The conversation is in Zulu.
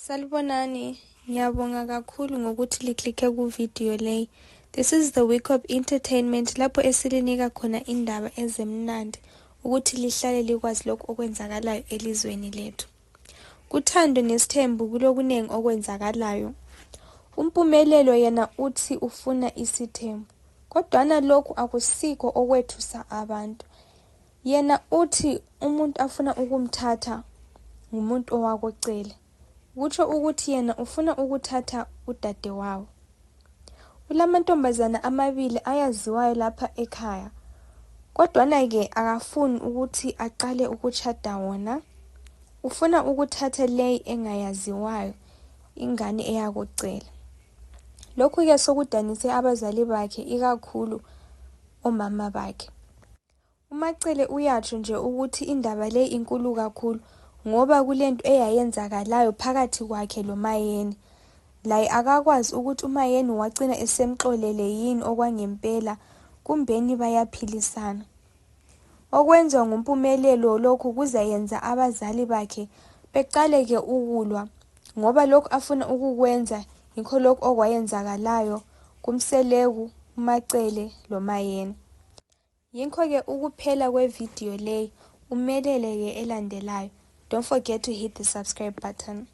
Salibonani, ngiyabonga kakhulu ngokuthi liklikhe ku-video leyi. This is the week of entertainment lapho esilinika khona indaba ezemnandi ukuthi lihlale likwazi lokhu okwenzakalayo elizweni lethu. Kuthando nesithembu kulokunengi okwenzakalayo. Umpumelelo yena uthi ufuna isithembu, kodwana lokhu akusikho okwethusa abantu. Yena uthi umuntu afuna ukumthatha ngumuntu owakucela. Kutsho ukuthi yena ufuna ukuthatha udadewabo. Ulamantombazana amabili ayaziwayo lapha ekhaya, kodwana-ke akafuni ukuthi aqale ukutshada wona. Ufuna ukuthatha leyi engayaziwayo, ingane eyakucela. Lokhu-ke sokudanise abazali bakhe, ikakhulu omama bakhe. UMacele uyatsho nje ukuthi indaba leyi inkulu kakhulu ngoba kulento eyayenzakalayo phakathi kwakhe loMayeni. Laye akakwazi ukuthi uMayeni wagcina esemxolele yini okwangempela kumbeni bayaphilisana. Okwenzwa ngumpumelelo lokhu kuzayenza abazali bakhe beqaleke ukulwa ngoba lokhu afuna ukukwenza yikho lokhu okwayenzakalayo kuMseleku, uMacele loMayeni. Yikho-ke ukuphela kwevidiyo leyi, umelele-ke elandelayo. Don't forget to hit the subscribe button.